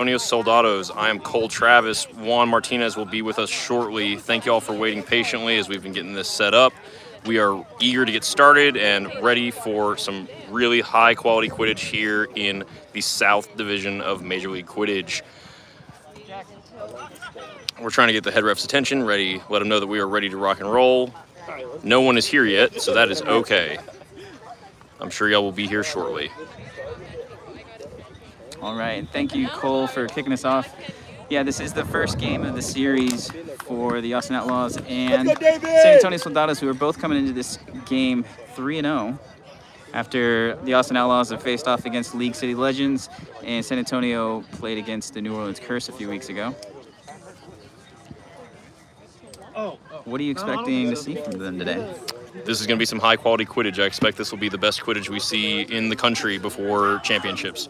Antonio Soldados. I am Cole Travis. Juan Martinez will be with us shortly. Thank you all for waiting patiently as we've been getting this set up. We are eager to get started and ready for some really high quality Quidditch here in the South Division of Major League Quidditch. We're trying to get the head ref's attention, let him know that we are ready to rock and roll. No one is here yet, so that is okay. I'm sure y'all will be here shortly. All right, thank you, Cole, for kicking us off. Yeah, this is the first game of the series for the Austin Outlaws and San Antonio Soldados, who are both coming into this game 3-0 after the Austin Outlaws have faced off against League City Legends and San Antonio played against the New Orleans Curse a few weeks ago. What are you expecting to see from them today? This is going to be some high-quality Quidditch. I expect this will be the best Quidditch we see in the country before championships.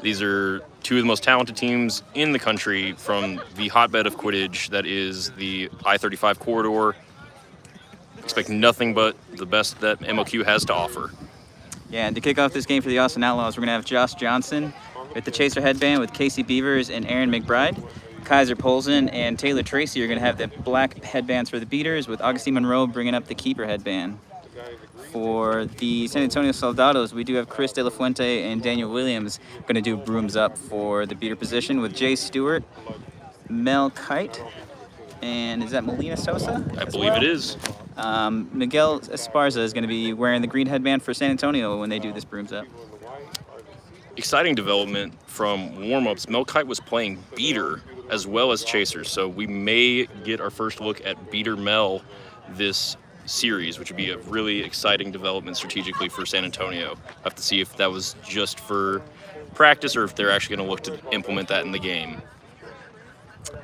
These are two of the most talented teams in the country from the hotbed of Quidditch that is the I-35 corridor. Expect nothing but the best that MLQ has to offer. Yeah, and to kick off this game for the Austin Outlaws, we're going to have Josh Johnson with the Chaser headband with Casey Beavers and Aaron McBride. Kaiser Polson and Taylor Tracy are going to have the black headbands for the beaters, with Augustine Monroe bringing up the keeper headband. For the San Antonio Soldados, we do have Chris De La Fuente and Daniel Williams going to do brooms up for the beater position, with Jay Stewart, Mel Kite, and is that Melina Sosa? I believe it is. Miguel Esparza is going to be wearing the green headband for San Antonio when they do this brooms up. Exciting development from warm-ups. Mel Kite was playing beater as well as chaser, so we may get our first look at beater Mel this series, which would be a really exciting development strategically for San Antonio. I'll have to see if that was just for practice or if they're actually going to look to implement that in the game.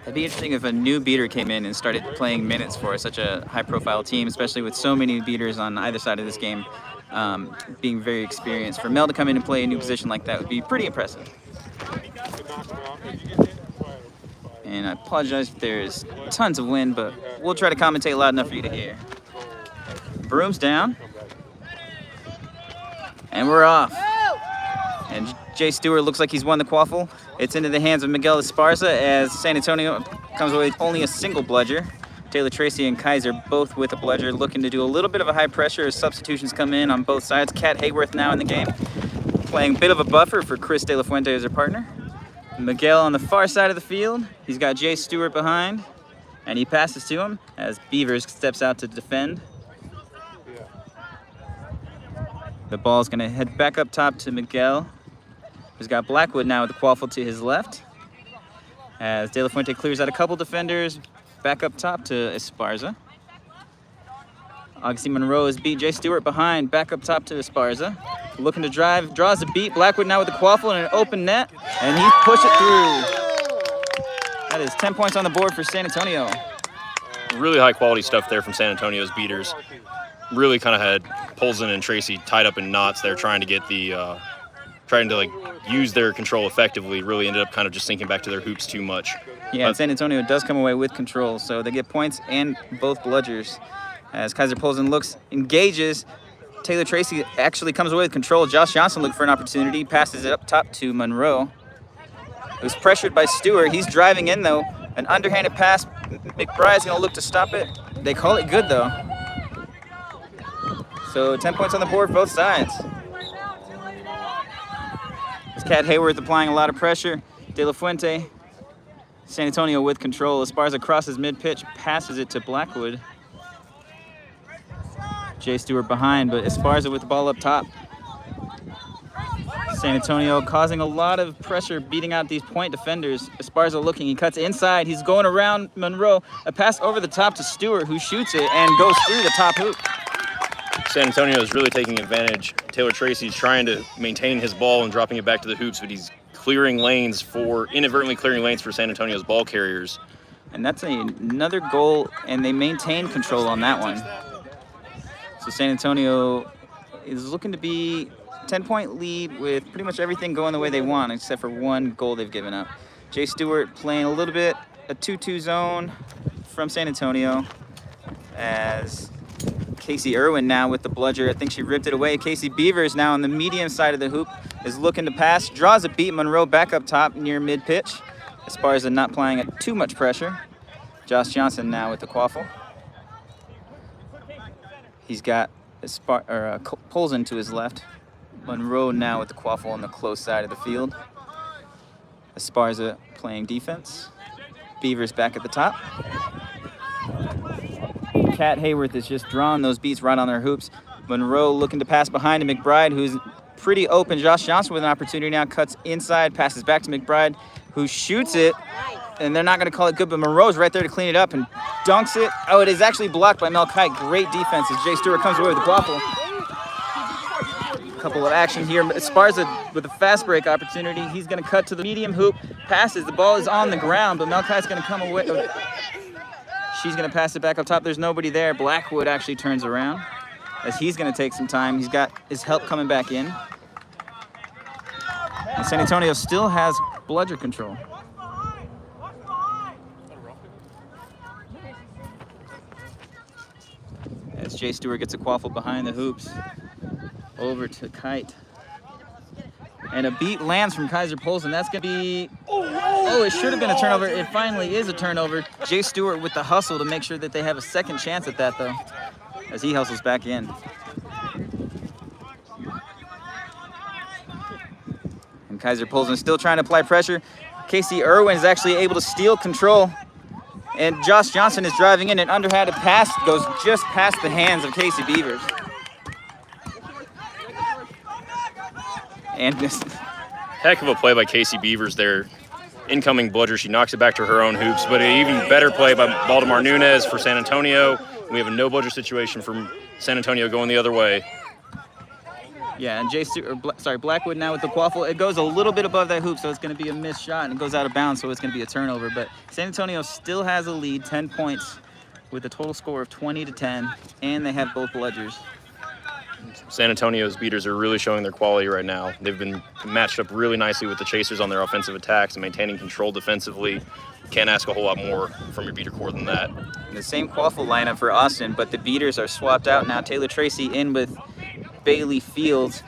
It'd be interesting if a new beater came in and started playing minutes for such a high-profile team, especially with so many beaters on either side of this game, being very experienced. For Mel to come in and play a new position like that would be pretty impressive. And I apologize if there's tons of wind, but we'll try to commentate loud enough for you to hear. Brooms down. And we're off. And Jay Stewart looks like he's won the quaffle. It's into the hands of Miguel Esparza as San Antonio comes away with only a single bludger. Taylor Tracy and Kaiser both with a bludger, looking to do a little bit of a high pressure as substitutions come in on both sides. Kat Hayworth now in the game, playing a bit of a buffer for Chris De La Fuente as her partner. Miguel on the far side of the field. He's got Jay Stewart behind, and he passes to him as Beavers steps out to defend. The ball's gonna head back up top to Miguel, who's got Blackwood now with the quaffle to his left. As De La Fuente clears out a couple defenders, back up top to Esparza. Augustine Monroe has beat Jay Stewart behind, back up top to Esparza. Looking to drive, draws a beat. Blackwood now with the quaffle and an open net, and he pushed it through. That is 10 points on the board for San Antonio. Really high quality stuff there from San Antonio's beaters. Really kind of had Polson and Tracy tied up in knots there, trying to get the, trying to use their control effectively. Really ended up kind of just sinking back to their hoops too much. Yeah, and San Antonio does come away with control, so they get points and both bludgers. As Kaiser Polson engages, Taylor Tracy actually comes away with control. Josh Johnson looking for an opportunity, passes it up top to Monroe. It was pressured by Stewart. He's driving in though. An underhanded pass. McBride's gonna look to stop it. They call it good though. So 10 points on the board, both sides. It's Kat Hayworth applying a lot of pressure. De La Fuente, San Antonio with control. Esparza crosses mid-pitch, passes it to Blackwood. Jay Stewart behind, but Esparza with the ball up top. San Antonio causing a lot of pressure, beating out these point defenders. Esparza looking, he cuts inside, he's going around Monroe. A pass over the top to Stewart, who shoots it and goes through the top hoop. San Antonio is really taking advantage. Taylor Tracy's trying to maintain his ball and dropping it back to the hoops, but he's inadvertently clearing lanes for San Antonio's ball carriers. And that's another goal, and they maintain control on that one. So San Antonio is looking to be 10-point lead with pretty much everything going the way they want, except for one goal they've given up. Jay Stewart playing a little bit a 2-2 zone from San Antonio, as Casey Irwin now with the bludger. I think she ripped it away. Casey Beavers now on the medium side of the hoop, is looking to pass, draws a beat. Monroe back up top near mid-pitch. Esparza not applying it too much pressure. Josh Johnson now with the quaffle. He's got Polson to his left. Monroe now with the quaffle on the close side of the field. Esparza playing defense. Beavers back at the top. Kat Hayworth is just drawing those beats right on their hoops. Monroe looking to pass behind to McBride, who's pretty open. Josh Johnson with an opportunity now, cuts inside, passes back to McBride, who shoots it, and they're not going to call it good, but Monroe's right there to clean it up and dunks it. Oh, it is actually blocked by Mel Kite. Great defense as Jay Stewart comes away with the quaffle. Couple of action here. Esparza with a fast break opportunity. He's going to cut to the medium hoop, passes. The ball is on the ground, but Mel Kite's going to come away. She's going to pass it back up top. There's nobody there. Blackwood actually turns around as he's going to take some time. He's got his help coming back in. And San Antonio still has bludger control. As Jay Stewart gets a quaffle behind the hoops. Over to Kite. And a beat lands from Kaiser Polson. That's going to be... Oh, it should have been a turnover. It finally is a turnover. Jay Stewart with the hustle to make sure that they have a second chance at that, though, as he hustles back in. And Kaiser Polson still trying to apply pressure. Casey Irwin is actually able to steal control. And Josh Johnson is driving in. An underhanded pass goes just past the hands of Casey Beavers. And this heck of a play by Casey Beavers there. Incoming bludger, she knocks it back to her own hoops, but an even better play by Valdemar Nunez for San Antonio. We have a no bludger situation from San Antonio going the other way. Yeah, and Blackwood now with the quaffle. It goes a little bit above that hoop, so it's going to be a missed shot, and it goes out of bounds, so it's going to be a turnover. But San Antonio still has a lead, 10 points, with a total score of 20-10, and they have both bludgers. San Antonio's beaters are really showing their quality right now. They've been matched up really nicely with the Chasers on their offensive attacks and maintaining control defensively. Can't ask a whole lot more from your beater core than that. The same quaffle lineup for Austin, but the beaters are swapped out now. Taylor Tracy in with Bailey Fields.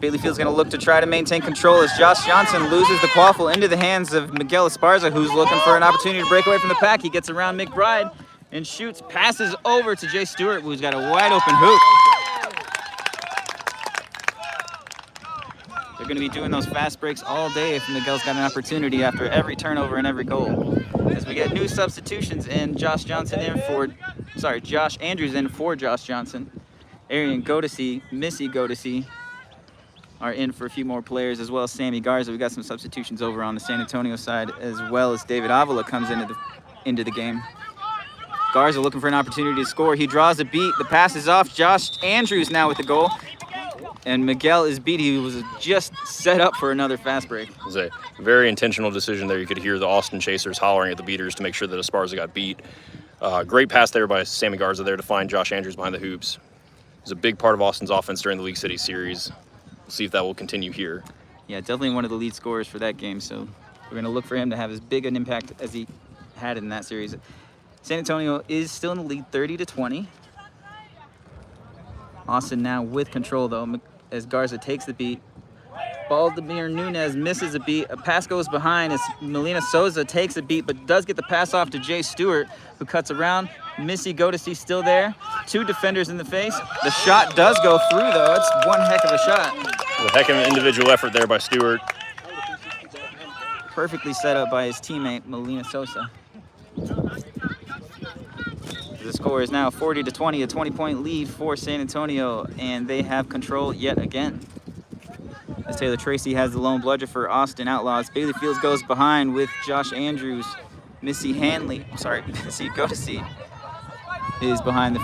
Bailey Fields going to look to try to maintain control as Josh Johnson loses the quaffle into the hands of Miguel Esparza, who's looking for an opportunity to break away from the pack. He gets around McBride and shoots, passes over to Jay Stewart, who's got a wide open hoop. They're going to be doing those fast breaks all day if Miguel's got an opportunity after every turnover and every goal. As we get new substitutions in, Josh Andrews in for Josh Johnson. Arian Godesy, Missy Godesy are in for a few more players, as well as Sammy Garza. We got some substitutions over on the San Antonio side, as well as David Avila comes into the game. Garza looking for an opportunity to score. He draws a beat. The pass is off. Josh Andrews now with the goal. And Miguel is beat. He was just set up for another fast break. It was a very intentional decision there. You could hear the Austin Chasers hollering at the beaters to make sure that Esparza got beat. Great pass there by Sammy Garza there to find Josh Andrews behind the hoops. It was a big part of Austin's offense during the League City series. We'll see if that will continue here. Yeah, definitely one of the lead scorers for that game. So we're going to look for him to have as big an impact as he had in that series. San Antonio is still in the lead, 30-20. Austin now with control, though, as Garza takes the beat. Valdemar Nunez misses a beat. A pass goes behind as Melina Souza takes a beat, but does get the pass off to Jay Stewart, who cuts around. Missy Godesy still there. Two defenders in the face. The shot does go through, though. It's one heck of a shot. A heck of an individual effort there by Stewart. Perfectly set up by his teammate, Melina Sosa. The score is now 40-20, a 20-point lead for San Antonio, and they have control yet again. As Taylor Tracy has the lone bludger for Austin Outlaws. Bailey Fields goes behind with Josh Andrews. Missy Godesy is behind the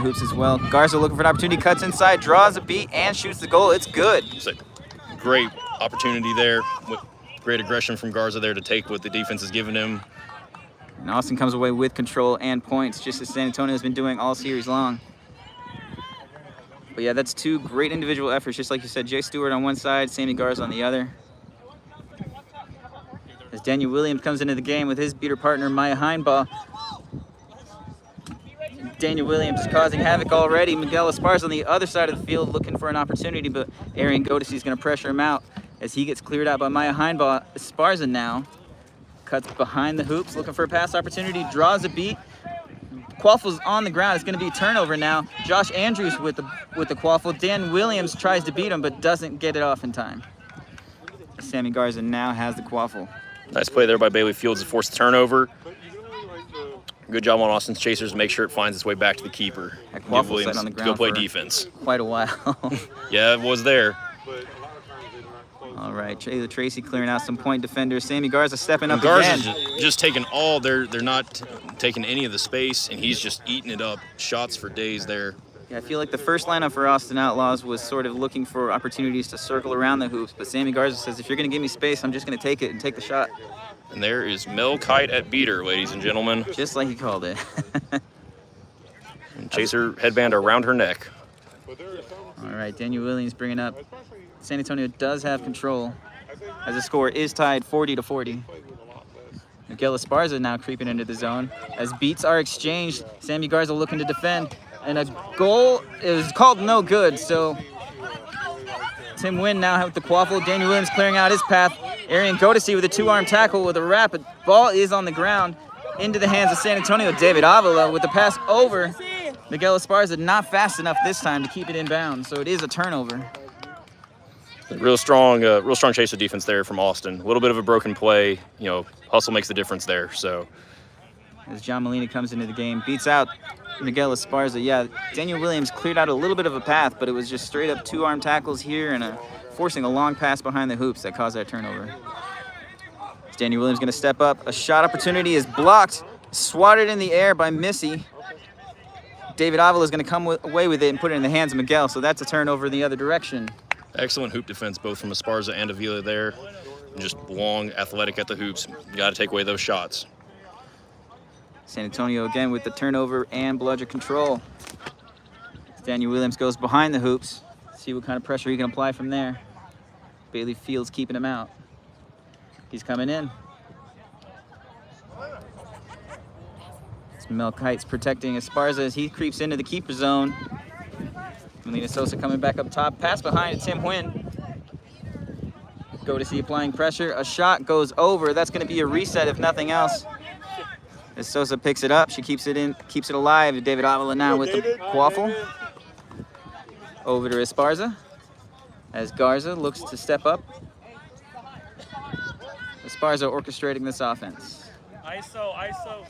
hoops as well. Garza looking for an opportunity, cuts inside, draws a beat, and shoots the goal. It's good. It's a great opportunity there with great aggression from Garza there to take what the defense has given him. And Austin comes away with control and points, just as San Antonio has been doing all series long. But yeah, that's two great individual efforts, just like you said. Jay Stewart on one side, Sammy Garza on the other. As Daniel Williams comes into the game with his beater partner, Maya Heinbaugh. Daniel Williams causing havoc already. Miguel Esparza on the other side of the field looking for an opportunity, but Arian Godesy is going to pressure him out as he gets cleared out by Maya Heinbaugh. Esparza now cuts behind the hoops, looking for a pass opportunity, draws a beat. Quaffle's on the ground. It's going to be a turnover now. Josh Andrews with the quaffle. Dan Williams tries to beat him, but doesn't get it off in time. Sammy Garza now has the quaffle. Nice play there by Bailey Fields to force the turnover. Good job on Austin's chasers to make sure it finds its way back to the keeper. That quaffle sat on the to ground go play for defense. Quite a while. Yeah, it was there. All right, Taylor Tracy clearing out some point defenders. Sammy Garza stepping up Garza's again. just taking all. They're not taking any of the space, and he's just eating it up. Shots for days there. Yeah, I feel like the first lineup for Austin Outlaws was sort of looking for opportunities to circle around the hoops, but Sammy Garza says, if you're going to give me space, I'm just going to take it and take the shot. And there is Mel Kite at beater, ladies and gentlemen. Just like he called it. And chaser headband around her neck. All right, Daniel Williams bringing up. San Antonio does have control as the score is tied 40-40. Miguel Esparza now creeping into the zone. As beats are exchanged, Sammy Garza looking to defend. And a goal is called no good, so Tim Wynn now with the quaffle. Daniel Williams clearing out his path. Arian Godesy with a two-arm tackle with a rapid ball is on the ground into the hands of San Antonio. David Avila with the pass over. Miguel Esparza not fast enough this time to keep it in bounds, so it is a turnover. Real strong chaser defense there from Austin. A little bit of a broken play. You know, hustle makes the difference there. So as John Molina comes into the game, beats out Miguel Esparza. Yeah, Daniel Williams cleared out a little bit of a path, but it was just straight up two-arm tackles here and forcing a long pass behind the hoops that caused that turnover. Daniel Williams going to step up. A shot opportunity is blocked, swatted in the air by Missy. David Avila is going to come away with it and put it in the hands of Miguel, so that's a turnover in the other direction. Excellent hoop defense both from Esparza and Avila there. Just long, athletic at the hoops. You got to take away those shots. San Antonio again with the turnover and bludger control. Daniel Williams goes behind the hoops. See what kind of pressure he can apply from there. Bailey Fields keeping him out. He's coming in. Mel Kite's protecting Esparza as he creeps into the keeper zone. Melina Sosa coming back up top. Pass behind to Tim Wynn. Godesy applying pressure. A shot goes over. That's going to be a reset if nothing else. As Sosa picks it up, she keeps it alive. David Avila now with the quaffle. Over to Esparza. As Garza looks to step up. Esparza orchestrating this offense. ISO.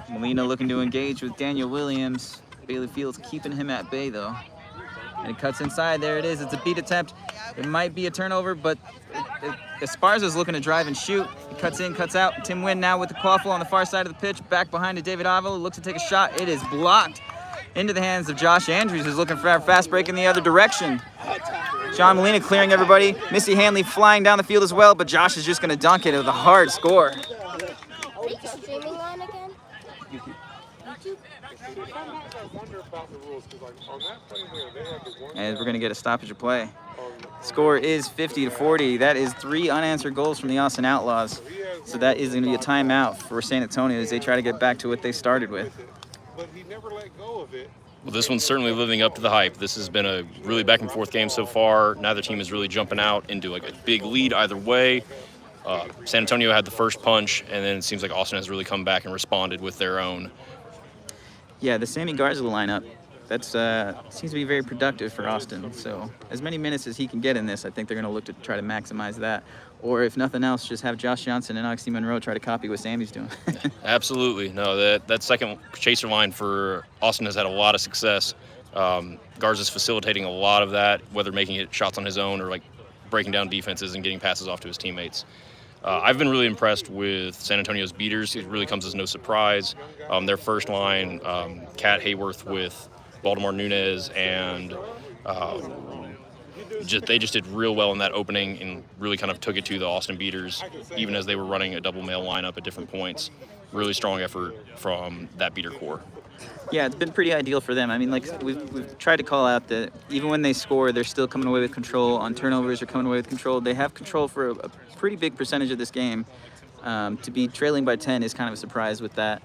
Molina looking to engage with Daniel Williams. Bailey Fields keeping him at bay though. And it cuts inside. There it is. It's a beat attempt. It might be a turnover, but Esparza's looking to drive and shoot. He cuts in, cuts out. Tim Wynn now with the quaffle on the far side of the pitch. Back behind to David Avila. Looks to take a shot. It is blocked into the hands of Josh Andrews, who's looking for a fast break in the other direction. John Molina clearing everybody. Missy Hanley flying down the field as well, but Josh is just going to dunk it with a hard score. Are we streaming on again? YouTube? And we're going to get a stoppage of play. Score is 50-40. That is 3 unanswered goals from the Austin Outlaws. So that is going to be a timeout for San Antonio as they try to get back to what they started with. Well, this one's certainly living up to the hype. This has been a really back and forth game so far. Neither team is really jumping out into like a big lead either way. San Antonio had the first punch, and then it seems like Austin has really come back and responded with their own. Yeah, the Sammy Garza lineup, that's seems to be very productive for Austin. So as many minutes as he can get in this, I think they're going to look to try to maximize that. Or if nothing else, just have Josh Johnson and Oxy Monroe try to copy what Sammy's doing. Absolutely. No, that second chaser line for Austin has had a lot of success. Garza's facilitating a lot of that, whether making it shots on his own or like breaking down defenses and getting passes off to his teammates. I've been really impressed with San Antonio's beaters. It really comes as no surprise. Their first line, Kat Hayworth with Baltimore Nunez, and they just did real well in that opening and really kind of took it to the Austin beaters, even as they were running a double male lineup at different points. Really strong effort from that beater core. Yeah, it's been pretty ideal for them. I mean, like we've tried to call out that even when they score, they're still coming away with control. On turnovers, they're coming away with control. They have control for a pretty big percentage of this game. To be trailing by 10 is kind of a surprise with that.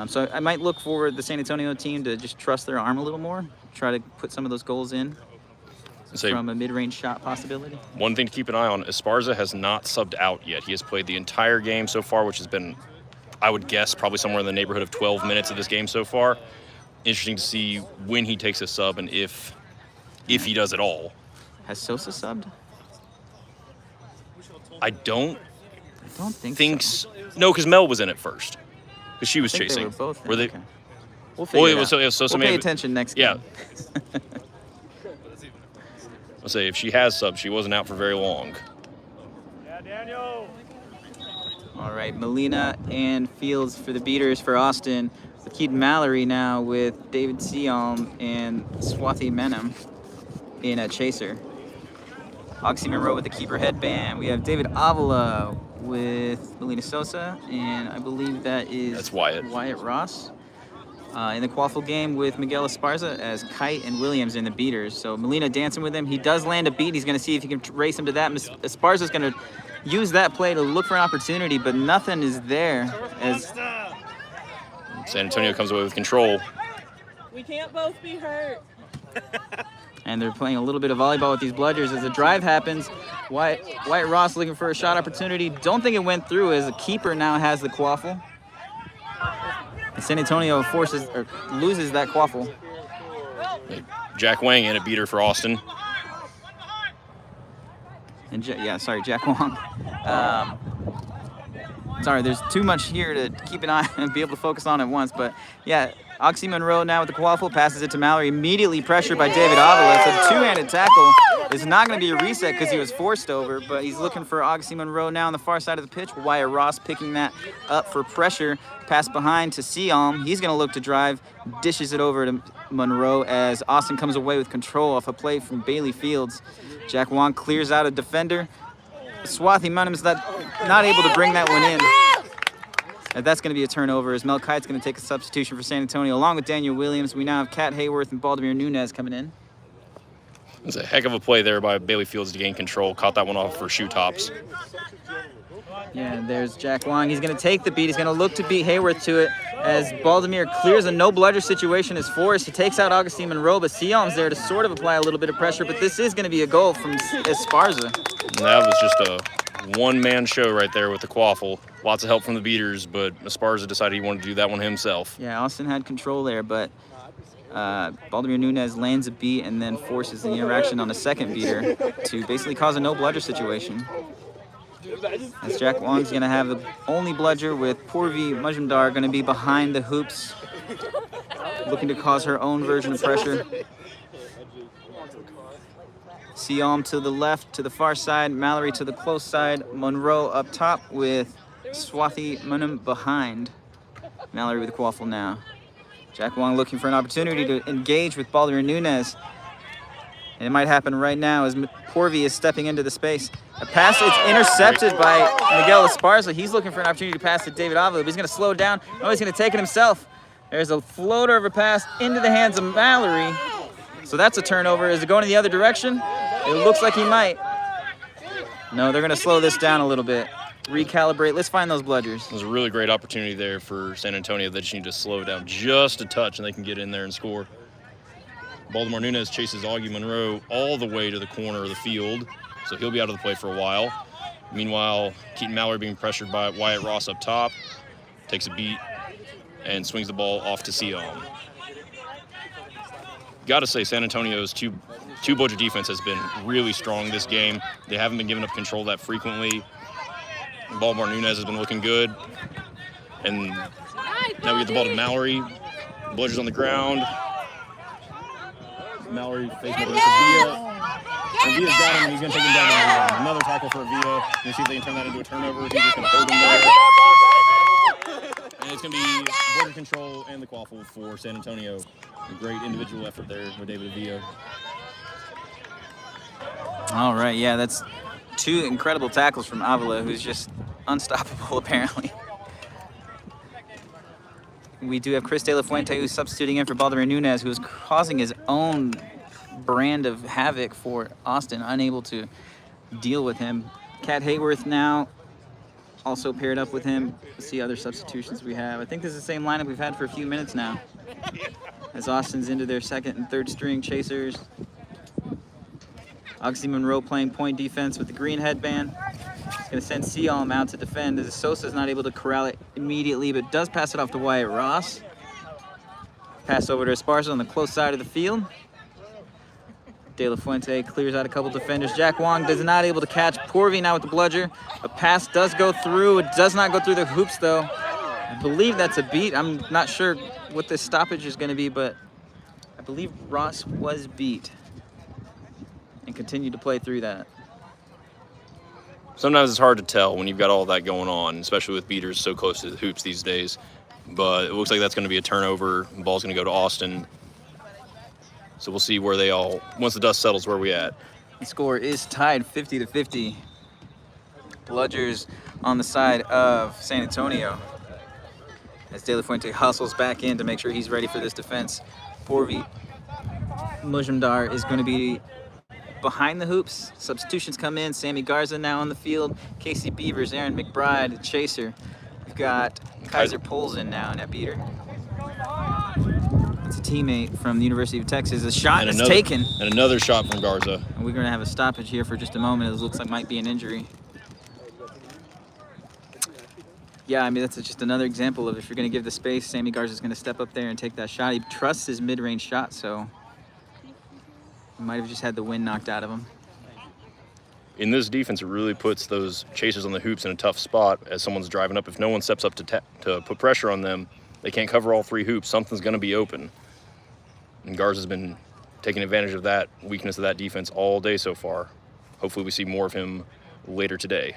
So I might look for the San Antonio team to just trust their arm a little more, try to put some of those goals in from a mid-range shot possibility. One thing to keep an eye on, Esparza has not subbed out yet. He has played the entire game so far, which has been, I would guess, probably somewhere in the neighborhood of 12 minutes of this game so far. Interesting to see when he takes a sub and if he does at all. Has Sosa subbed? I don't think so. No, because Mel was in it first. Because she was I think chasing. They were both. Were they? Okay. We'll figure it out. Sosa We'll pay attention next game. Yeah. I'll say if she has subbed, she wasn't out for very long. Yeah, Daniel. All right, Molina and Fields for the beaters for Austin. With Keaton Mallory now with David Sialm and Swathi Menem in a chaser. Oxy Monroe with the keeper headband. We have David Avila with Melina Sosa, and I believe that's Wyatt. Wyatt Ross. In the quaffle game with Miguel Esparza as Kite and Williams in the beaters. So Molina dancing with him. He does land a beat. He's going to see if he can race him to that. Esparza's going to use that play to look for an opportunity, but nothing is there as San Antonio comes away with control. We can't both be hurt. and they're playing a little bit of volleyball with these bludgers as the drive happens. Wyatt Ross looking for a shot opportunity. Don't think it went through as the keeper now has the quaffle. San Antonio loses that quaffle. Jack Wang in a beater for Austin. And Jack Wong. Sorry, there's too much here to keep an eye and be able to focus on at once. But yeah, Oxy Monroe now with the quaffle, passes it to Mallory, immediately pressured by David Avila. It's a two-handed tackle. It's not going to be a reset because he was forced over, but he's looking for Oxy Monroe now on the far side of the pitch. Wyatt Ross picking that up for pressure. Pass behind to Sialm. He's going to look to drive, dishes it over to Monroe as Austin comes away with control off a play from Bailey Fields. Jack Wong clears out a defender. Swathi Munim's not able to bring that one in. And that's going to be a turnover as Mel Kite's going to take a substitution for San Antonio. Along with Daniel Williams, we now have Kat Hayworth and Baldemir Nunez coming in. It's a heck of a play there by Bailey Fields to gain control. Caught that one off for shoe tops. Yeah, there's Jack Wong. He's going to take the beat. He's going to look to beat Hayworth to it as Baldemir clears a no-bludger situation as forced. He takes out Augustine Monroe, but Sialm's there to sort of apply a little bit of pressure, but this is going to be a goal from Esparza. And that was just a one-man show right there with the quaffle. Lots of help from the beaters, but Esparza decided he wanted to do that one himself. Yeah, Austin had control there, but Baldemir Nunez lands a beat and then forces the interaction on the second beater to basically cause a no-bludger situation. As Jack Wong's going to have the only bludger with Purvi Majumdar going to be behind the hoops, looking to cause her own version of pressure. Sialm to the left, to the far side, Mallory to the close side, Monroe up top with Swathi Munam behind. Mallory with the quaffle now. Jack Wong looking for an opportunity to engage with Baldemir Nunez. And it might happen right now as Purvi is stepping into the space. A pass, it's intercepted by Miguel Esparza. He's looking for an opportunity to pass to David Avila, but he's going to slow down. No, he's going to take it himself. There's a floater of a pass into the hands of Mallory. So that's a turnover. Is it going in the other direction? It looks like he might. No, they're going to slow this down a little bit. Recalibrate. Let's find those bludgers. There's a really great opportunity there for San Antonio. They just need to slow it down just a touch, and they can get in there and score. Baldemir Nunez chases Augie Monroe all the way to the corner of the field, so he'll be out of the play for a while. Meanwhile, Keaton Mallory being pressured by Wyatt Ross up top, takes a beat and swings the ball off to Sialm. Got to say, San Antonio's two-bludger defense has been really strong this game. They haven't been giving up control that frequently. Baldemir Nunez has been looking good. And now we get the ball to Mallory. Bludger's on the ground. Mallory facing over to Villa. And Villa's got him, and he's going to take him down. Another tackle for Villa. You see if they can turn that into a turnover. He's just going to hold him there. And it's going to be border control and the quaffle for San Antonio. A great individual effort there with David Villa. All right, yeah, that's two incredible tackles from Avila, who's just unstoppable, apparently. We do have Chris De La Fuente, who's substituting in for Baldemir Nunez, who is causing his own brand of havoc for Austin, unable to deal with him. Kat Hayworth now also paired up with him. Let's see other substitutions we have. I think this is the same lineup we've had for a few minutes now. As Austin's into their second and third string chasers. Oxy Monroe playing point defense with the green headband. He's going to send Sealm out to defend as Sosa's not able to corral it immediately, but does pass it off to Wyatt Ross. Pass over to Esparza on the close side of the field. De La Fuente clears out a couple defenders. Jack Wong does not able to catch Porvy now with the bludger. A pass does go through. It does not go through the hoops though. I believe that's a beat. I'm not sure what this stoppage is going to be, but I believe Ross was beat and continued to play through that. Sometimes it's hard to tell when you've got all that going on, especially with beaters so close to the hoops these days. But it looks like that's going to be a turnover. The ball's going to go to Austin. So we'll see where they all, once the dust settles, where we at. The score is tied 50-50. Bludgers on the side of San Antonio. As De La Fuente hustles back in to make sure he's ready for this defense. Porvy Mujumdar is going to be behind the hoops. Substitutions come in. Sammy Garza now on the field. Casey Beavers, Aaron McBride, the chaser. We've got Kaiser Polzin now in that beater. That's a teammate from the University of Texas. A shot is taken. And another shot from Garza. And we're going to have a stoppage here for just a moment. It looks like might be an injury. Yeah, I mean, that's just another example of if you're going to give the space, Sammy Garza's going to step up there and take that shot. He trusts his mid-range shot, so he might have just had the wind knocked out of him. In this defense, it really puts those chasers on the hoops in a tough spot as someone's driving up. If no one steps up to put pressure on them, they can't cover all three hoops. Something's going to be open. And Garza's been taking advantage of that weakness of that defense all day so far. Hopefully we see more of him later today.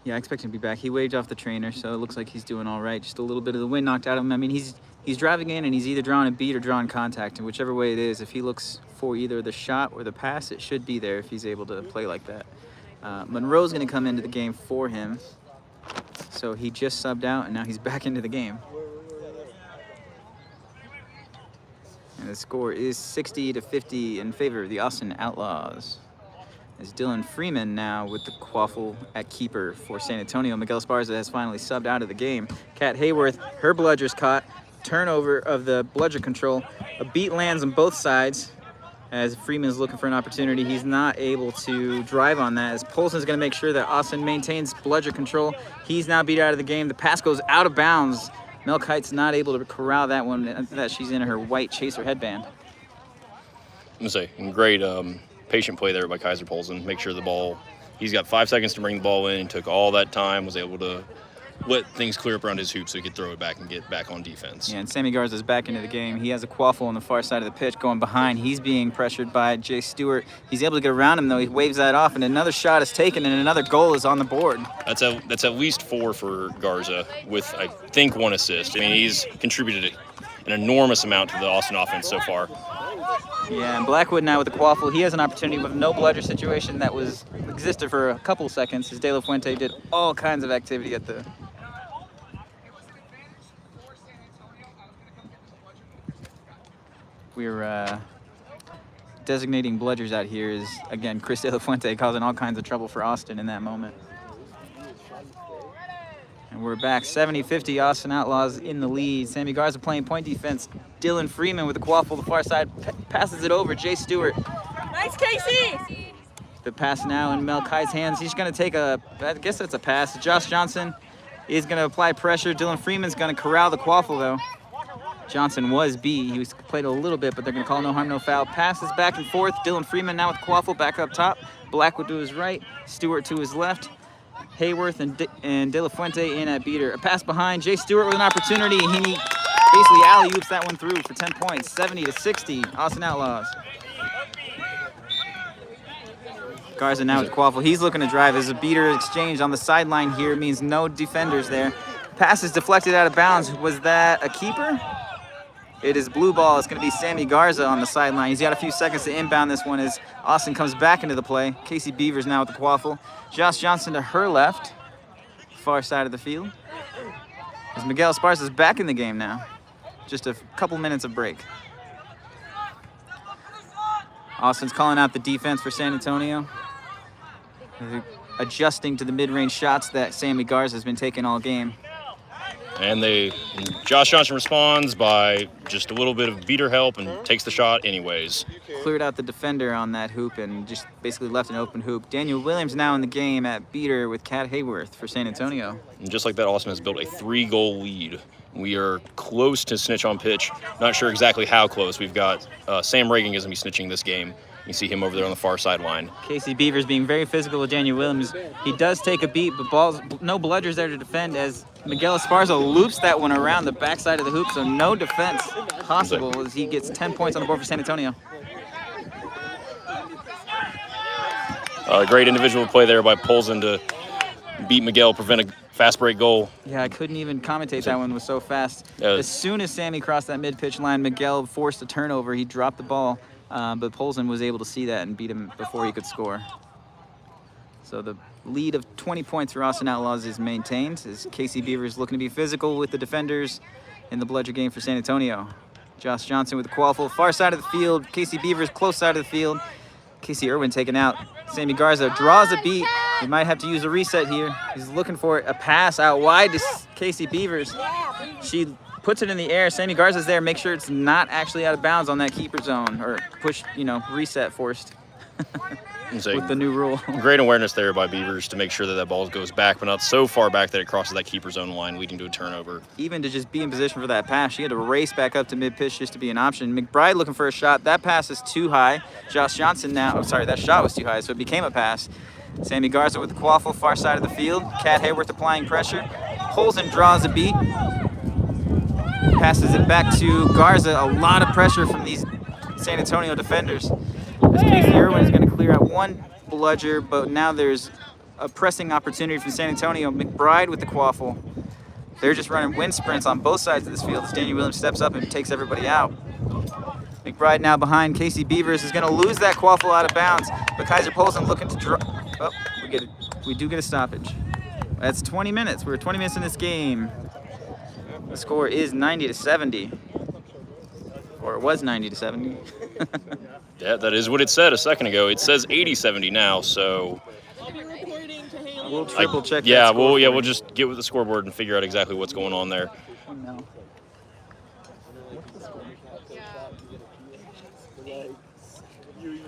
Yeah, I expect him to be back. He waved off the trainer, so it looks like he's doing all right. Just a little bit of the wind knocked out of him. I mean, he's driving in, and he's either drawing a beat or drawing contact. And whichever way it is, if he looks for either the shot or the pass, it should be there if he's able to play like that. Monroe's going to come into the game for him. So he just subbed out, and now he's back into the game. And the score is 60-50 in favor of the Austin Outlaws. As Dylan Freeman now with the quaffle at keeper for San Antonio. Miguel Esparza has finally subbed out of the game. Kat Hayworth, her bludger's caught. Turnover of the bludger control. A beat lands on both sides as Freeman is looking for an opportunity. He's not able to drive on that as Polson's going to make sure that Austin maintains bludger control. He's now beat out of the game. The pass goes out of bounds. Mel Kite's not able to corral that one. That she's in her white chaser headband. I'm going to say, great patient play there by Kaiser Polzin. Make sure the ball, he's got 5 seconds to bring the ball in. Took all that time, was able to let things clear up around his hoop so he could throw it back and get back on defense. Yeah, and Sammy Garza's back into the game. He has a quaffle on the far side of the pitch going behind. He's being pressured by Jay Stewart. He's able to get around him, though. He waves that off, and another shot is taken, and another goal is on the board. That's at least 4 for Garza with, I think, 1 assist. I mean, he's contributed an enormous amount to the Austin offense so far. Yeah, and Blackwood now with the quaffle. He has an opportunity with no bludger situation that existed for a couple seconds as De La Fuente did all kinds of activity at the... We're designating bludgers out here is, again, Chris De La Fuente causing all kinds of trouble for Austin in that moment. And we're back 70-50, Austin Outlaws in the lead. Sammy Garza playing point defense. Dylan Freeman with the quaffle, the far side, passes it over. Jay Stewart. Nice, Casey! The pass now in Mel Kai's hands. He's going to take I guess that's a pass. Josh Johnson is going to apply pressure. Dylan Freeman's going to corral the quaffle, though. Johnson was B. He played a little bit, but they're going to call no harm, no foul. Passes back and forth. Dylan Freeman now with quaffle back up top. Blackwood to his right. Stewart to his left. Hayworth and De La Fuente in at beater. A pass behind. Jay Stewart with an opportunity. He basically alley-oops that one through for 10 points. 70-60, Austin Outlaws. Garza now with quaffle. He's looking to drive as a beater exchange on the sideline here. Means no defenders there. Pass is deflected out of bounds. Was that a keeper? It is blue ball. It's going to be Sammy Garza on the sideline. He's got a few seconds to inbound this one as Austin comes back into the play. Casey Beavers now with the quaffle. Josh Johnson to her left, far side of the field. As Miguel Esparza is back in the game now. Just a couple minutes of break. Austin's calling out the defense for San Antonio. adjusting to the mid-range shots that Sammy Garza has been taking all game. And Josh Johnson responds by just a little bit of beater help and takes the shot anyways. Cleared out the defender on that hoop and just basically left an open hoop. Daniel Williams now in the game at beater with Cat Hayworth for San Antonio. And just like that, Austin has built a 3-goal lead. We are close to snitch on pitch. Not sure exactly how close. We've got Sam Reagan is going to be snitching this game. You can see him over there on the far sideline. Casey Beavers being very physical with Daniel Williams. He does take a beat, but no bludgers there to defend as Miguel Esparza loops that one around the backside of the hoop, so no defense possible as he gets 10 points on the board for San Antonio. Great individual play there by Polson to beat Miguel, prevent a fast break goal. Yeah, I couldn't even commentate. That one was so fast. As soon as Sammy crossed that mid-pitch line, Miguel forced a turnover. He dropped the ball, but Polson was able to see that and beat him before he could score. So the lead of 20 points for Austin Outlaws is maintained as Casey Beavers looking to be physical with the defenders in the bludger game for San Antonio. Josh Johnson with the quaffle, far side of the field. Casey Beavers close side of the field. Casey Irwin taken out. Sammy Garza draws a beat. He might have to use a reset here. He's looking for a pass out wide to Casey Beavers. She puts it in the air. Sammy Garza's there. Make sure it's not actually out of bounds on that keeper zone or push, reset forced. With the new rule. Great awareness there by Beavers to make sure that ball goes back, but not so far back that it crosses that keeper zone line, leading to a turnover. Even to just be in position for that pass, she had to race back up to mid-pitch just to be an option. McBride looking for a shot. That pass is too high. Josh Johnson now, that shot was too high, so it became a pass. Sammy Garza with the quaffle, far side of the field. Cat Hayworth applying pressure. Pulls and draws a beat. Passes it back to Garza. A lot of pressure from these San Antonio defenders. As Casey Irwin is going to clear out one bludger, but now there's a pressing opportunity for San Antonio. McBride with the quaffle. They're just running wind sprints on both sides of this field as Daniel Williams steps up and takes everybody out. McBride now behind Casey Beavers is going to lose that quaffle out of bounds, but Kaiser Polson looking to draw. Oh, we do get a stoppage. That's 20 minutes. We're 20 minutes in this game. The score is 90-70, or it was 90-70. Yeah, that is what it said a second ago. It says 80-70 now, so we'll triple check. Yeah, we'll just get with the scoreboard and figure out exactly what's going on there. No.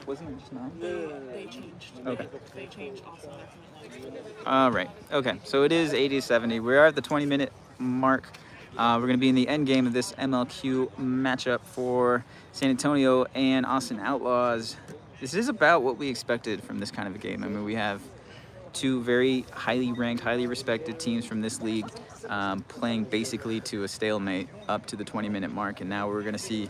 Wasn't it just now? They changed. Okay. They changed Austin. All right. Okay. So it is 80-70. We are at the 20-minute mark. We're going to be in the end game of this MLQ matchup for San Antonio and Austin Outlaws. This is about what we expected from this kind of a game. I mean, we have two very highly ranked, highly respected teams from this league playing basically to a stalemate up to the 20-minute mark, and now we're going to see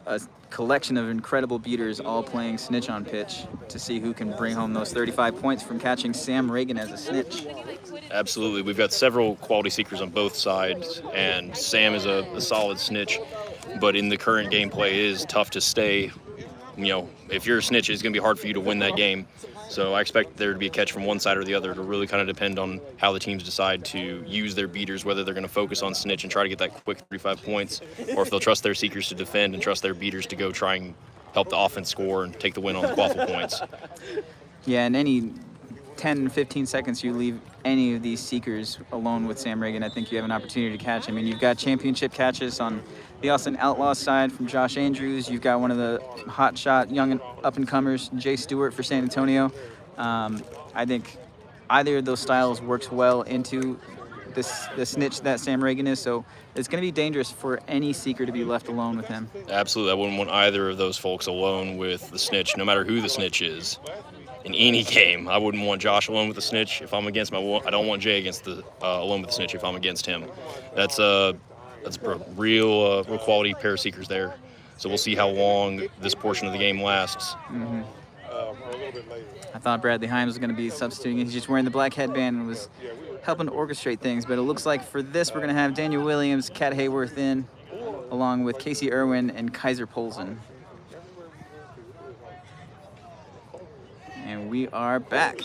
a collection of incredible beaters all playing snitch on pitch to see who can bring home those 35 points from catching Sam Reagan as a snitch. Absolutely. We've got several quality seekers on both sides, and Sam is a solid snitch, but in the current gameplay, it is tough to stay. If you're a snitch, it's going to be hard for you to win that game. So I expect there to be a catch from one side or the other. It'll really kind of depend on how the teams decide to use their beaters, whether they're going to focus on snitch and try to get that quick 35 points, or if they'll trust their seekers to defend and trust their beaters to go try and help the offense score and take the win on the quaffle points. Yeah, and any 10, 15 seconds you leave any of these seekers alone with Sam Reagan, I think you have an opportunity to catch. I mean, you've got championship catches on the Austin Outlaws side from Josh Andrews. You've got one of the hot shot young and up-and-comers, Jay Stewart for San Antonio. I think either of those styles works well into the snitch that Sam Reagan is, so it's going to be dangerous for any seeker to be left alone with him. Absolutely. I wouldn't want either of those folks alone with the snitch, no matter who the snitch is. In any game, I wouldn't want Josh alone with the snitch if I'm against I don't want Jay against alone with the snitch if I'm against him. That's a real quality pair of seekers there. So we'll see how long this portion of the game lasts. Mm-hmm. I thought Bradley Himes was going to be substituting. He's just wearing the black headband and was helping to orchestrate things. But it looks like for this, we're going to have Daniel Williams, Cat Hayworth in, along with Casey Irwin and Kaiser Polson. And we are back.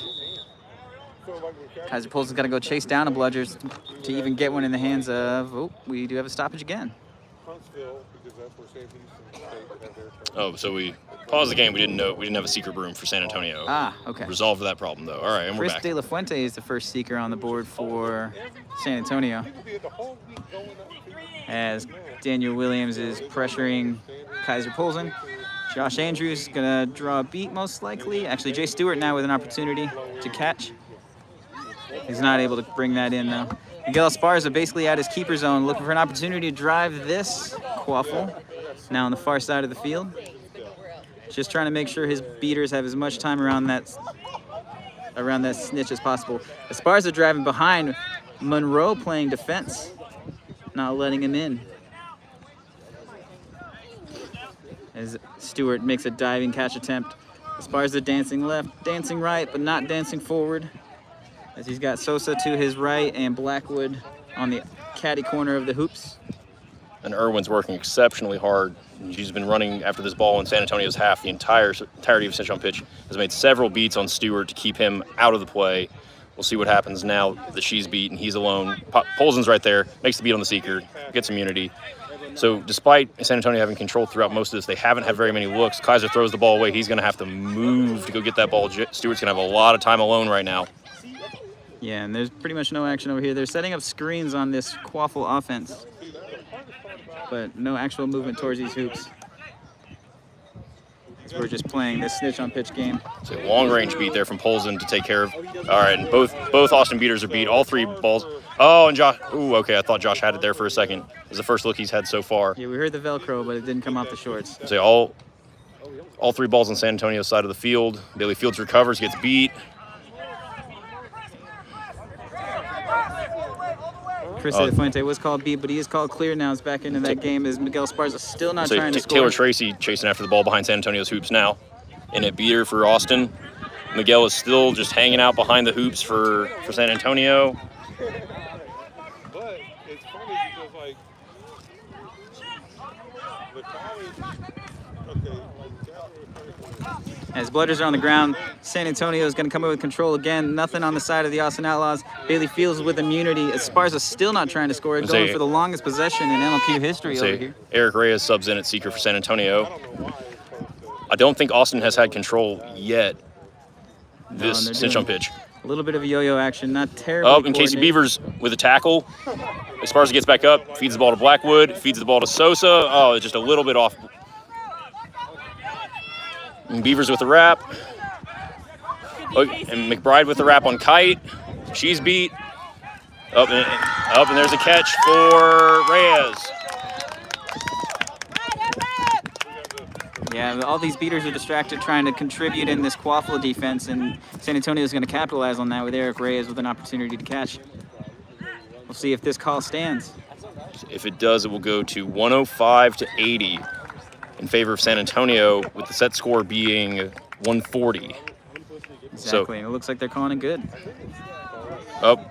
Kaiser Polson's got to go chase down a bludger to even get one in the hands of, we do have a stoppage again. Oh, so we paused the game. We didn't have a secret room for San Antonio. Ah, okay. Resolved that problem though. All right, and we're Chris back. De La Fuente is the first seeker on the board for San Antonio, as Daniel Williams is pressuring Kaiser Polson. Josh Andrews gonna draw a beat most likely. Actually, Jay Stewart now with an opportunity to catch. He's not able to bring that in though. Miguel Esparza basically at his keeper zone, looking for an opportunity to drive this quaffle. Now on the far side of the field. Just trying to make sure his beaters have as much time around that snitch as possible. Esparza driving behind. Monroe playing defense, not letting him in. As Stewart makes a diving catch attempt. Esparza dancing left, dancing right, but not dancing forward. As he's got Sosa to his right and Blackwood on the caddy corner of the hoops. And Irwin's working exceptionally hard. She's been running after this ball in San Antonio's half the entirety of cinch on pitch. Has made several beats on Stewart to keep him out of the play. We'll see what happens now that she's beat and he's alone. Polson's right there, makes the beat on the seeker, gets immunity. So despite San Antonio having control throughout most of this, they haven't had very many looks. Kaiser throws the ball away. He's going to have to move to go get that ball. Stewart's going to have a lot of time alone right now. Yeah, and there's pretty much no action over here. They're setting up screens on this quaffle offense, but no actual movement towards these hoops. So we're just playing this snitch on pitch game. It's a long range beat there from Polson to take care of. All right, and both Austin beaters are beat. All three balls. Oh, and Josh. Ooh, okay. I thought Josh had it there for a second. It was the first look he's had so far. Yeah, we heard the Velcro, but it didn't come off the shorts. So all three balls on San Antonio's side of the field. Bailey Fields recovers, gets beat. Chris De La Fuente was called beat, but he is called clear now. He's back into that game as Miguel Esparza still not trying to score. Taylor Tracy chasing after the ball behind San Antonio's hoops now. In a beater for Austin. Miguel is still just hanging out behind the hoops for San Antonio. But it's funny because, like, the college, As blooders are on the ground, San Antonio is going to come in with control again. Nothing on the side of the Austin Outlaws. Bailey Fields with immunity. Esparza still not trying to score. Going for the longest possession in MLQ history over here. Eric Reyes subs in at seeker for San Antonio. I don't think Austin has had control yet this cinch on pitch. A little bit of yo-yo action, not terrible. Oh, and Casey Beavers with a tackle. Esparza gets back up, feeds the ball to Blackwood, feeds the ball to Sosa. Oh, just a little bit off. And Beavers with a wrap. Oh, and McBride with the wrap on Kite. She's beat. Up and there's a catch for Reyes. Yeah, all these beaters are distracted trying to contribute in this quaffle defense, and San Antonio is going to capitalize on that with Eric Reyes with an opportunity to catch. We'll see if this call stands. If it does, it will go to 105-80 in favor of San Antonio, with the set score being 140. Exactly, So, and it looks like they're calling it good. oh,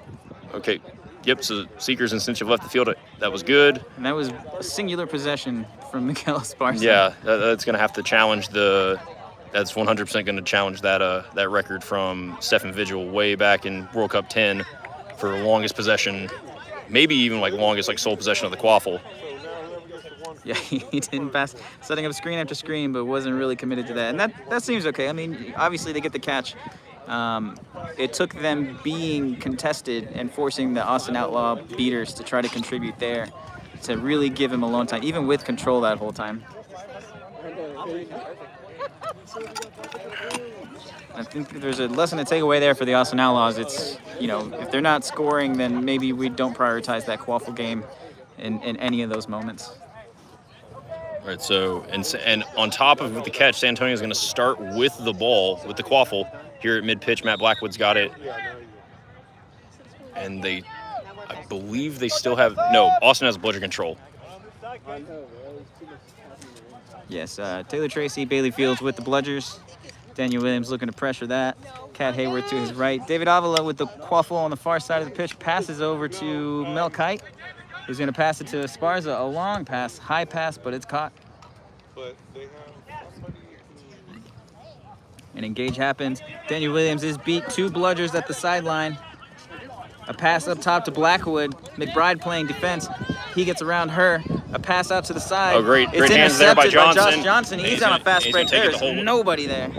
okay. Yep, so Seekers and Cinch have left the field. That was good. And that was a singular possession from Miguel Esparza. Yeah, that's going to have to challenge that's 100% going to challenge that record from Stefan Vigil way back in World Cup 10 for longest possession, maybe even like longest like sole possession of the quaffle. Yeah, he didn't pass, setting up screen after screen, but wasn't really committed to that. And that seems okay. I mean, obviously they get the catch. It took them being contested and forcing the Austin Outlaw beaters to try to contribute there to really give him alone time, even with control that whole time. I think there's a lesson to take away there for the Austin Outlaws. It's, you know, if they're not scoring, then maybe we don't prioritize that quaffle game in any of those moments. All right, so, and on top of the catch, San Antonio is going to start with the ball, with the quaffle. Here at mid-pitch, Matt Blackwood's got it. And I believe they still have, no, Austin has bludger control. Yes, Taylor Tracy, Bailey Fields with the bludgers. Daniel Williams looking to pressure that. Cat Hayward to his right. David Avila with the quaffle on the far side of the pitch. Passes over to Mel Kite, who's going to pass it to Esparza. A long pass, high pass, but it's caught. but they have somebody An engage happens. Daniel Williams is beat. Two bludgers at the sideline. A pass up top to Blackwood. McBride playing defense. He gets around her. A pass out to the side. Oh, great It's hands there by intercepted Johnson. Josh Johnson. He's on a fast he's break. gonna take it There's the whole- nobody there.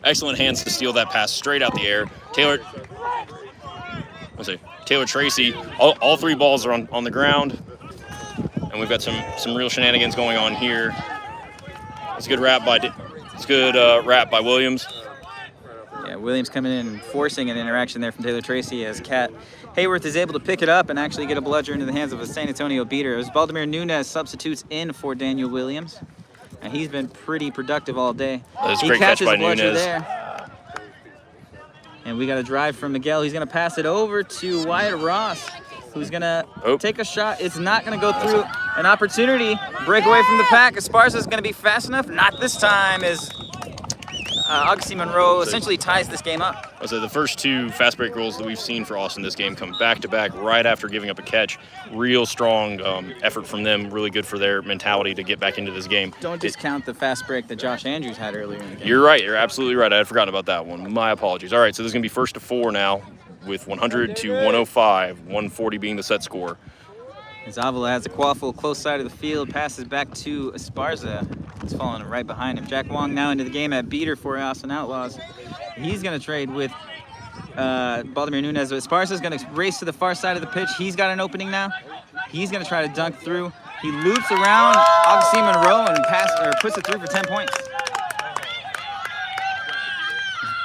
Excellent hands to steal that pass straight out the air. Taylor Tracy. All three balls are on the ground, and we've got some real shenanigans going on here. It's a good wrap by Williams. Yeah, Williams coming in and forcing an interaction there from Taylor Tracy as Kat Hayworth is able to pick it up and actually get a bludger into the hands of a San Antonio beater. As Baldemir Nunez substitutes in for Daniel Williams, and he's been pretty productive all day. That's a He great catch catches by a bludger Nunez. there. And we got a drive from Miguel. He's going to pass it over to Wyatt Ross, who's going to take a shot. It's not going to go through. An opportunity. Break away from the pack. Esparza's going to be fast enough. Not this time as Augustine Monroe essentially ties this game up. So the first two fast break goals that we've seen for Austin this game come back to back right after giving up a catch. Real strong effort from them. Really good for their mentality to get back into this game. Don't discount the fast break that Josh Andrews had earlier in the game. You're right. You're absolutely right. I had forgotten about that one. My apologies. All right, so this is going to be 1st to 4 now with 100 to 105, 140 being the set score. Zavala has a quaffle close side of the field, passes back to Esparza. It's falling right behind him. Jack Wong now into the game at beater for Austin Outlaws. He's going to trade with Baldemir Nunez. Esparza's going to race to the far side of the pitch. He's got an opening now. He's going to try to dunk through. He loops around Augustine Monroe and puts it through for 10 points.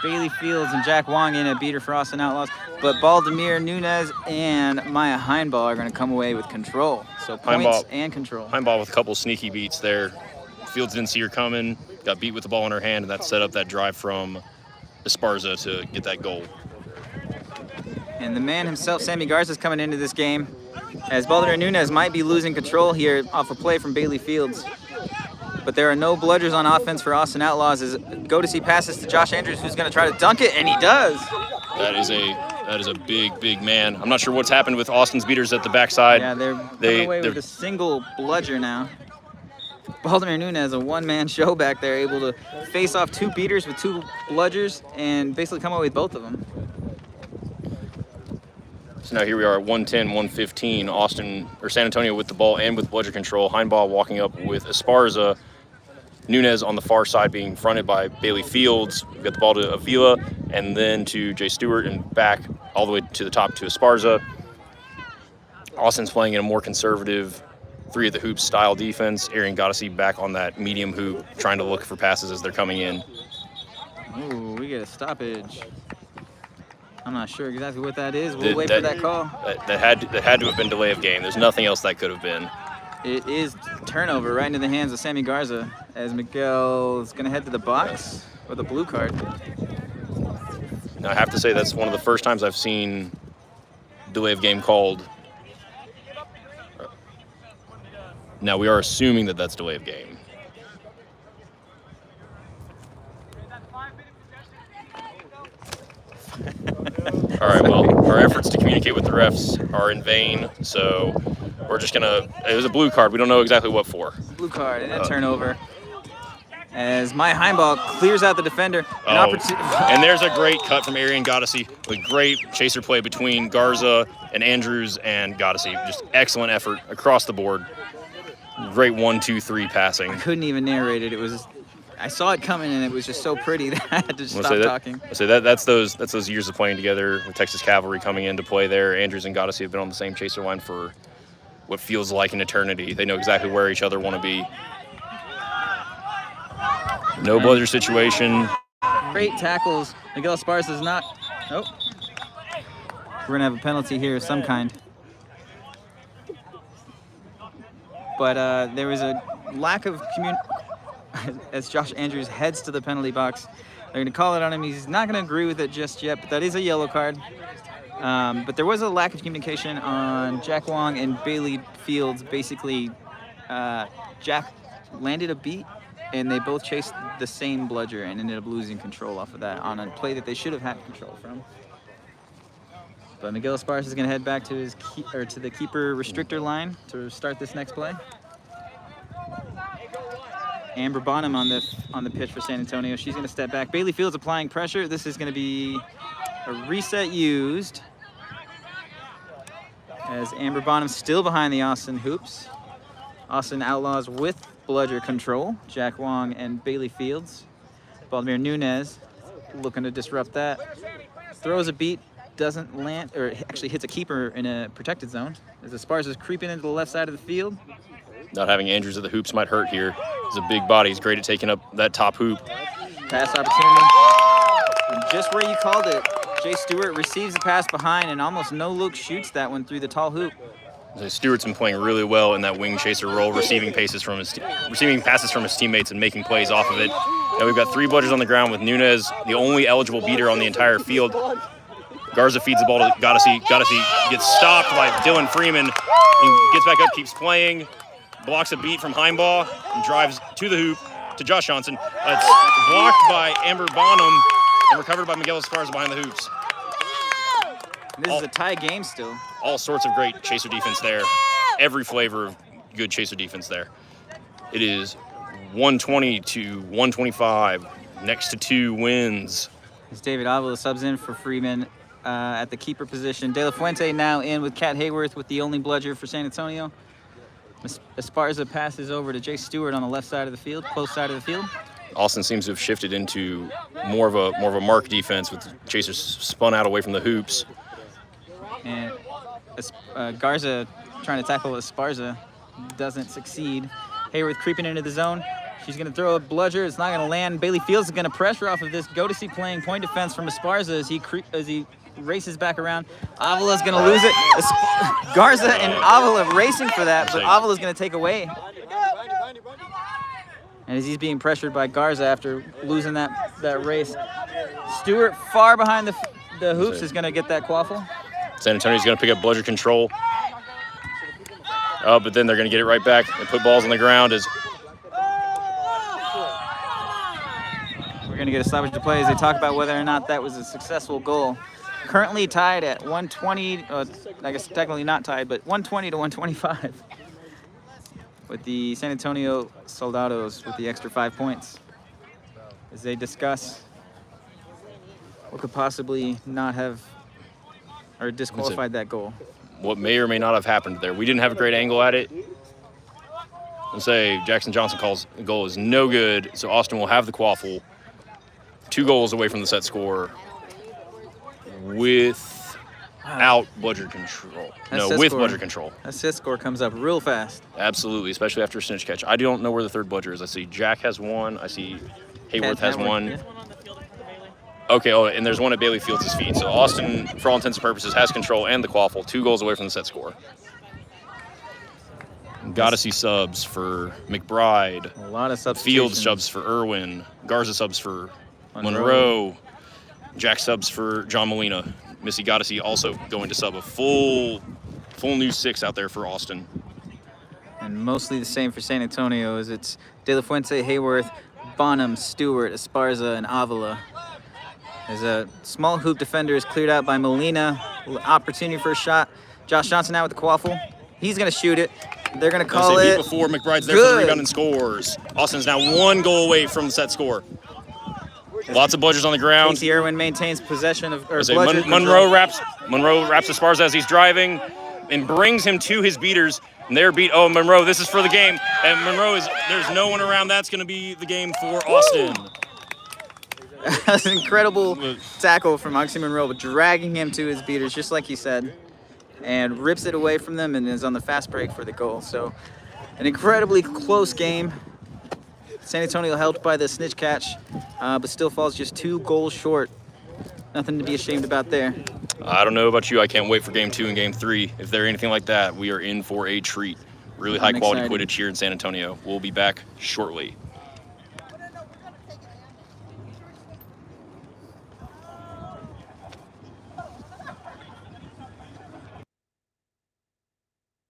Bailey Fields and Jack Wong in at beater for Austin Outlaws. But Baldemir Nunez and Maya Heinball are going to come away with control. So points and control. Heinball with a couple sneaky beats there. Fields didn't see her coming, got beat with the ball in her hand, and that set up that drive from Esparza to get that goal. And the man himself, Sammy Garza's coming into this game, as Baldemir Nunez might be losing control here off a play from Bailey Fields. But there are no bludgers on offense for Austin Outlaws as Godesy passes to Josh Andrews, who's going to try to dunk it, and he does. That is a big man. I'm not sure what's happened with Austin's beaters at the backside. Yeah, they're coming away with a single bludger now. Baldemir Nunez, a one-man show back there, able to face off two beaters with two bludgers and basically come away with both of them. So now here we are at 110, 115. San Antonio with the ball and with bludger control. Heinball walking up with Esparza. Nunez on the far side being fronted by Bailey Fields. We've got the ball to Avila and then to Jay Stewart and back all the way to the top to Esparza. Austin's playing in a more conservative three of the hoops style defense. Arian Godesy back on that medium hoop, trying to look for passes as they're coming in. Ooh, we get a stoppage. I'm not sure exactly what that is. We'll wait for that call. That had to have been delay of game. There's nothing else that could have been. It is turnover right into the hands of Sammy Garza as Miguel is going to head to the box with a blue card. Now I have to say that's one of the first times I've seen delay of game called. Now we are assuming that that's delay of game. All right, well, our efforts to communicate with the refs are in vain, so we're just gonna, it was a blue card. We don't know exactly what for. Blue card and a turnover. As Maya Heinball clears out the defender. And there's a great cut from Arian Godesy with great chaser play between Garza and Andrews and Godesy. Just excellent effort across the board. Great 1-2-3 passing. I couldn't even narrate it. I saw it coming and it was just so pretty that I had to stop talking. That's those years of playing together with Texas Cavalry coming into play there. Andrews and Godesy have been on the same chaser line for what feels like an eternity. They know exactly where each other want to be. No bludger situation. Great tackles. Miguel Esparza is not. Nope. We're gonna have a penalty here of some kind. But there was a lack of as Josh Andrews heads to the penalty box. They're going to call it on him. He's not going to agree with it just yet, but that is a yellow card. But there was a lack of communication on Jack Wong and Bailey Fields. Basically, Jack landed a beat, and they both chased the same bludger and ended up losing control off of that on a play that they should have had control from. But Miguel Esparza is going to head back to to the keeper restrictor line to start this next play. Amber Bonham on the pitch for San Antonio. She's going to step back. Bailey Fields applying pressure. This is going to be a reset used. As Amber Bonham still behind the Austin hoops. Austin Outlaws with bludger control. Jack Wong and Bailey Fields. Vladimir Nunez looking to disrupt that. Throws a beat, doesn't land, or actually hits a keeper in a protected zone. As Esparza's creeping into the left side of the field. Not having Andrews at the hoops might hurt here. He's a big body. He's great at taking up that top hoop. Pass opportunity. And just where you called it, Jay Stewart receives the pass behind and almost no look shoots that one through the tall hoop. So Stewart's been playing really well in that wing chaser role, receiving passes from his teammates and making plays off of it. Now we've got 3 bludgers on the ground with Nunez, the only eligible beater on the entire field. Garza feeds the ball to Goddessy. Goddessy gets stopped by Dylan Freeman. He gets back up, keeps playing, blocks a beat from Heimbaugh, and drives to the hoop to Josh Johnson. It's blocked by Amber Bonham and recovered by Miguel Esparza behind the hoops. This is a tie game still. All sorts of great chaser defense there. Every flavor of good chaser defense there. It is 120 to 125. Next to 2 wins. As David Avila subs in for Freeman at the keeper position. De La Fuente now in with Kat Hayworth with the only bludger for San Antonio. Esparza passes over to Jay Stewart on the left side of the field, close side of the field. Austin seems to have shifted into more of a mark defense with the chasers spun out away from the hoops. And Garza trying to tackle Esparza doesn't succeed. Hayworth creeping into the zone. She's going to throw a bludger. It's not going to land. Bailey Fields is going to pressure off of this. Godacy playing point defense from Esparza as he races back around. Avila's going to lose it. Garza and Avila racing for that, but Avila's going to take away. And as he's being pressured by Garza after losing that race. Stewart far behind the hoops is going to get that quaffle. San Antonio's going to pick up bludger control. But then they're going to get it right back and put balls on the ground. We're going to get a stoppage to play as they talk about whether or not that was a successful goal. Currently tied at 120, I guess technically not tied, but 120 to 125 with the San Antonio Soldados with the extra 5 points as they discuss what could possibly not have or disqualified that goal. What may or may not have happened there. We didn't have a great angle at it. Let's say Jackson Johnson calls the goal is no good, so Austin will have the quaffle. 2 goals away from the set score without bludger control. With bludger control. That set score comes up real fast. Absolutely, especially after a snitch catch. I don't know where the 3rd bludger is. I see Jack has 1. I see Hayworth has 1. Yeah. Okay, and there's 1 at Bailey Fields' feet. So Austin, for all intents and purposes, has control and the quaffle. 2 goals away from the set score. Goddessy subs for McBride. A lot of substitutions. Fields subs for Irwin. Garza subs for Monroe. Jack subs for John Molina. Missy Goddessy also going to sub a full new 6 out there for Austin. And mostly the same for San Antonio as it's De La Fuente, Hayworth, Bonham, Stewart, Esparza, and Avila. As a small hoop defender is cleared out by Molina. Opportunity for a shot. Josh Johnson now with the quaffle. He's going to shoot it. They're going to call it. Before McBride's there for the rebound and scores. Austin's now 1 goal away from the set score. Lots of bludgers on the ground. Casey Irwin maintains possession of Monroe wraps Esparza as he's driving and brings him to his beaters. And they're beat. Oh, Monroe, this is for the game. And Monroe there's no one around. That's going to be the game for Austin. That's an incredible tackle from Oxy Monroe, dragging him to his beaters, just like he said, and rips it away from them and is on the fast break for the goal. So an incredibly close game. San Antonio helped by the snitch catch, but still falls just 2 goals short. Nothing to be ashamed about there. I don't know about you. I can't wait for game 2 and game 3. If they're anything like that, we are in for a treat. Really high quality Quidditch here in San Antonio. We'll be back shortly.